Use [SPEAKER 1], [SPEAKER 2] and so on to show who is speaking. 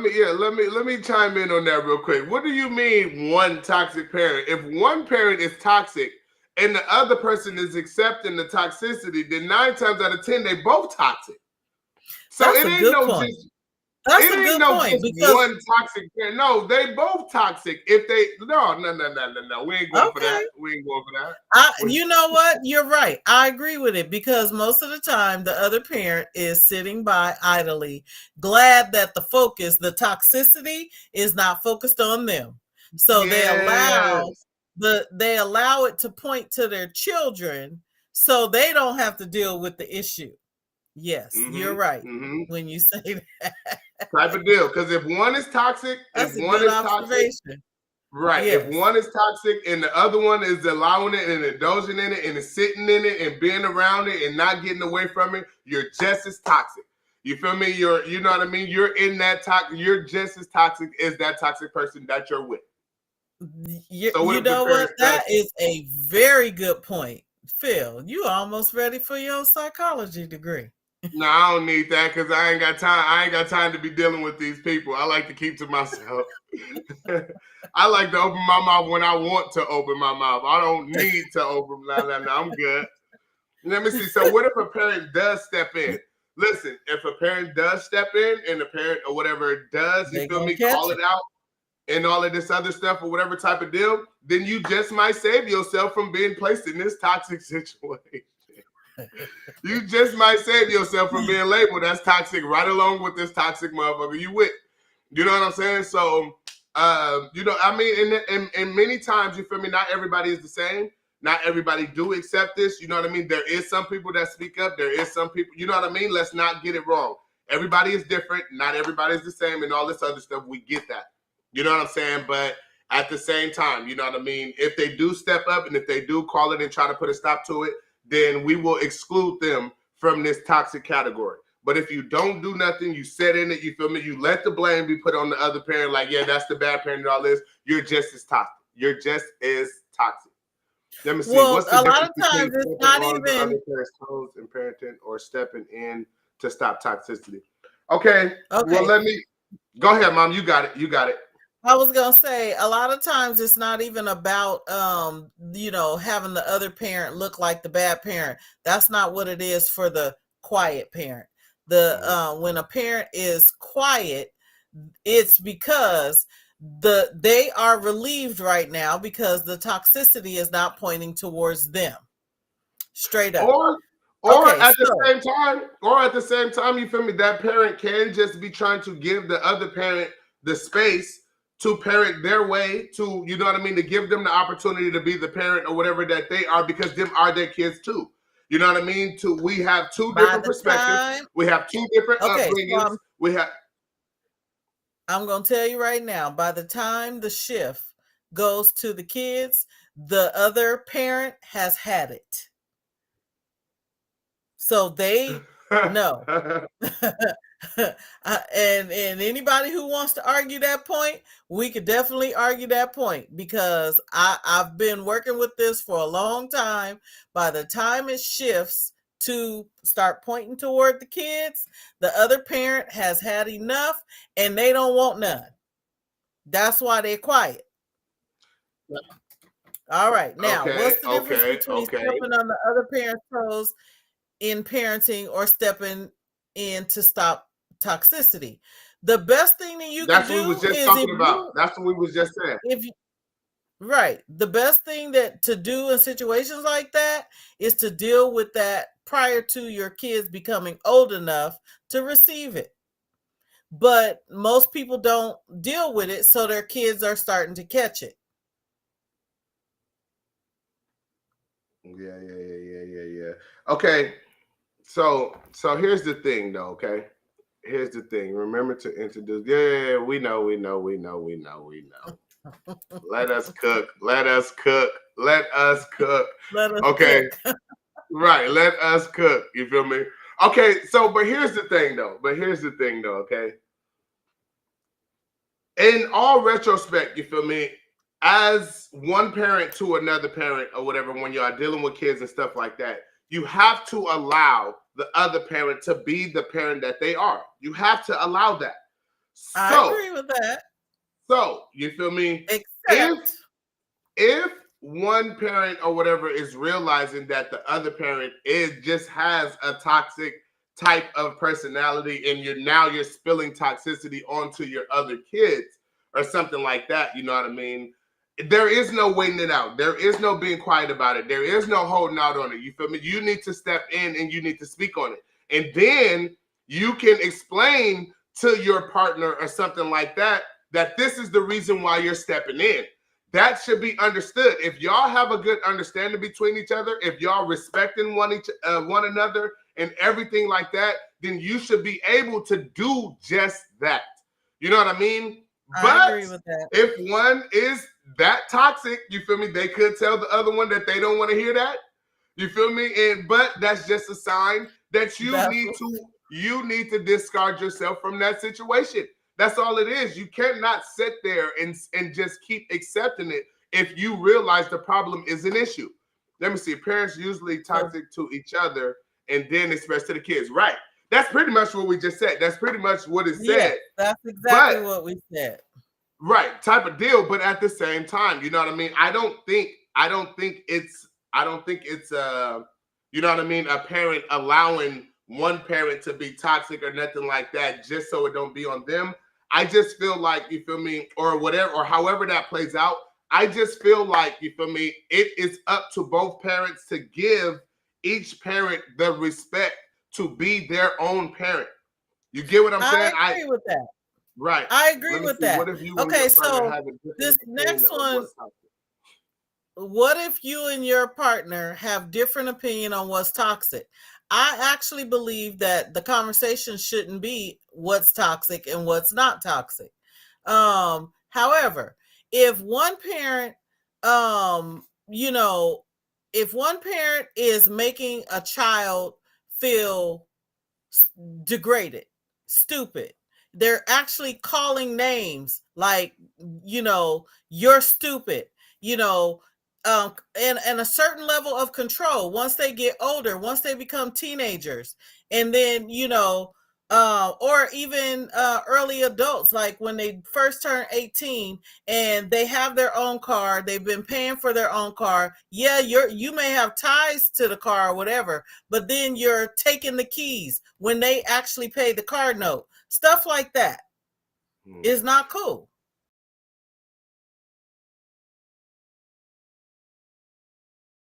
[SPEAKER 1] Let me chime in on that real quick. What do you mean one toxic parent? If one parent is toxic and the other person is accepting the toxicity, then 9 times out of 10 they both toxic. So
[SPEAKER 2] That's
[SPEAKER 1] it
[SPEAKER 2] a
[SPEAKER 1] ain't
[SPEAKER 2] good
[SPEAKER 1] no
[SPEAKER 2] point.
[SPEAKER 1] just
[SPEAKER 2] That's
[SPEAKER 1] it
[SPEAKER 2] a
[SPEAKER 1] ain't
[SPEAKER 2] good
[SPEAKER 1] no
[SPEAKER 2] point
[SPEAKER 1] just
[SPEAKER 2] because
[SPEAKER 1] one toxic parent. No, they both toxic. If they no. We ain't going for that.
[SPEAKER 2] okay.
[SPEAKER 1] We ain't going for that.
[SPEAKER 2] You know what? You're right. I agree with it because most of the time the other parent is sitting by idly, glad that the toxicity is not focused on them. So
[SPEAKER 1] Yes.
[SPEAKER 2] they allow it to point to their children so they don't have to deal with the issue. Yes, you're right when you say that.
[SPEAKER 1] Type of deal. Because if one is toxic,
[SPEAKER 2] That's a good observation.
[SPEAKER 1] right. If
[SPEAKER 2] Yes.
[SPEAKER 1] one is toxic and the other one is allowing it and indulging in it and is sitting in it and being around it and not getting away from it, you're just as toxic. You feel me? You know what I mean? You're in that toxic. You're just as toxic as that toxic person that you're with. So what
[SPEAKER 2] You
[SPEAKER 1] if the
[SPEAKER 2] know what?
[SPEAKER 1] parents
[SPEAKER 2] That
[SPEAKER 1] does?
[SPEAKER 2] is a very good point. Phil, you almost ready for your psychology degree.
[SPEAKER 1] No, I don't need that because I ain't got time. I ain't got time to be dealing with these people. I like to keep to myself. I like to open my mouth when I want to open my mouth. I don't need to open. No. I'm good. Let me see. So what if a parent does step in? Listen, if a parent does step in and the parent or whatever does, you
[SPEAKER 2] They
[SPEAKER 1] feel
[SPEAKER 2] gonna
[SPEAKER 1] me,
[SPEAKER 2] catch
[SPEAKER 1] call
[SPEAKER 2] it.
[SPEAKER 1] it out and all of this other stuff or whatever type of deal, then you just might save yourself from being placed in this toxic situation. You just might save yourself from being labeled as toxic right along with this toxic motherfucker you with. You know what I'm saying? So, you know, I mean, and many times, you feel me, not everybody is the same. Not everybody do accept this. You know what I mean? There is some people that speak up. There is some people, you know what I mean? Let's not get it wrong. Everybody is different. Not everybody is the same and all this other stuff. We get that. You know what I'm saying? But at the same time, you know what I mean? If they do step up and if they do call it and try to put a stop to it, then we will exclude them from this toxic category. But if you don't do nothing, you sit in it, you feel me? You let the blame be put on the other parent, like, yeah, that's the bad parent and all this. You're just as toxic. You're just as toxic. Let me see.
[SPEAKER 2] Well,
[SPEAKER 1] What's the
[SPEAKER 2] a lot of
[SPEAKER 1] difference between
[SPEAKER 2] times it's
[SPEAKER 1] stepping
[SPEAKER 2] not
[SPEAKER 1] on the
[SPEAKER 2] even
[SPEAKER 1] other parent's toes and parenting or stepping in to stop toxicity? Okay. Well,
[SPEAKER 2] okay.
[SPEAKER 1] let me go ahead, Mom. You got it. You got it.
[SPEAKER 2] I was gonna say a lot of times it's not even about having the other parent look like the bad parent. That's not what it is for the quiet parent. When a parent is quiet, it's because they are relieved right now because the toxicity is not pointing towards them. Straight up.
[SPEAKER 1] Or
[SPEAKER 2] Okay,
[SPEAKER 1] at the
[SPEAKER 2] so
[SPEAKER 1] same time, you feel me? That parent can just be trying to give the other parent the space to parent their way, to, you know what I mean, to give them the opportunity to be the parent or whatever that they are, because them are their kids too. You know what I mean? We have two
[SPEAKER 2] by
[SPEAKER 1] different
[SPEAKER 2] the
[SPEAKER 1] perspectives.
[SPEAKER 2] time
[SPEAKER 1] We have two different
[SPEAKER 2] okay, so
[SPEAKER 1] upbringings.
[SPEAKER 2] I'm going to tell you right now, by the time the shift goes to the kids, the other parent has had it. So they know. And anybody who wants to argue that point, we could definitely argue that point because I've been working with this for a long time. By the time it shifts to start pointing toward the kids, the other parent has had enough and they don't want none. That's why they're quiet. All right. Now, what's the difference between stepping on the other parent's toes in parenting or stepping in to stop toxicity? The best thing that you can
[SPEAKER 1] That's what we was
[SPEAKER 2] do
[SPEAKER 1] just
[SPEAKER 2] is
[SPEAKER 1] talking about. That's what we was just saying.
[SPEAKER 2] Right. The best thing to do in situations like that is to deal with that prior to your kids becoming old enough to receive it. But most people don't deal with it, so their kids are starting to catch it.
[SPEAKER 1] Yeah. Okay. So here's the thing though, okay? Here's the thing. Remember to introduce. Yeah, we know. Let us cook. Let us cook.
[SPEAKER 2] Let us
[SPEAKER 1] Okay.
[SPEAKER 2] cook.
[SPEAKER 1] Right. Let us cook. You feel me? Okay. So, but here's the thing though. Okay? In all retrospect, you feel me? As one parent to another parent or whatever, when you are dealing with kids and stuff like that, you have to allow the other parent to be the parent that they are. You have to allow that.
[SPEAKER 2] I agree with that.
[SPEAKER 1] So you feel me?
[SPEAKER 2] Except
[SPEAKER 1] If one parent or whatever is realizing that the other parent just has a toxic type of personality, and you're spilling toxicity onto your other kids or something like that, you know what I mean? There is no waiting it out. There is no being quiet about it. There is no holding out on it. You feel me? You need to step in and you need to speak on it. And then you can explain to your partner or something like that this is the reason why you're stepping in. That should be understood. If y'all have a good understanding between each other, if y'all respecting one another and everything like that, then you should be able to do just that. You know what I mean?
[SPEAKER 2] I agree with that.
[SPEAKER 1] If one is that toxic, you feel me? They could tell the other one that they don't want to hear that. You feel me? But that's just a sign that you need to discard yourself from that situation. That's all it is. You cannot sit there and just keep accepting it if you realize the problem is an issue. Let me see. Parents usually toxic to each other and then express to the kids. Right. That's pretty much what we just said. That's pretty much what it said.
[SPEAKER 2] Yeah, that's exactly what we said.
[SPEAKER 1] Right, type of deal. But at the same time, you know what I mean? I don't think it's you know what I mean, a parent allowing one parent to be toxic or nothing like that just so it don't be on them. I just feel like, you feel me, or whatever, or however that plays out, I just feel like, you feel me, it is up to both parents to give each parent the respect to be their own parent. You get what I'm saying?
[SPEAKER 2] I agree with that.
[SPEAKER 1] Right.
[SPEAKER 2] I agree with that.
[SPEAKER 1] What if you
[SPEAKER 2] okay, so this next one, what if you and your partner have different opinion on what's toxic? I actually believe that the conversation shouldn't be what's toxic and what's not toxic. However, if one parent, if one parent is making a child feel degraded, stupid, they're actually calling names like, you're stupid, and a certain level of control once they get older, once they become teenagers, and then, or even early adults, like when they first turn 18 and they have their own car, they've been paying for their own car. Yeah, you may have ties to the car or whatever, but then you're taking the keys when they actually pay the car note. Stuff like that is not cool.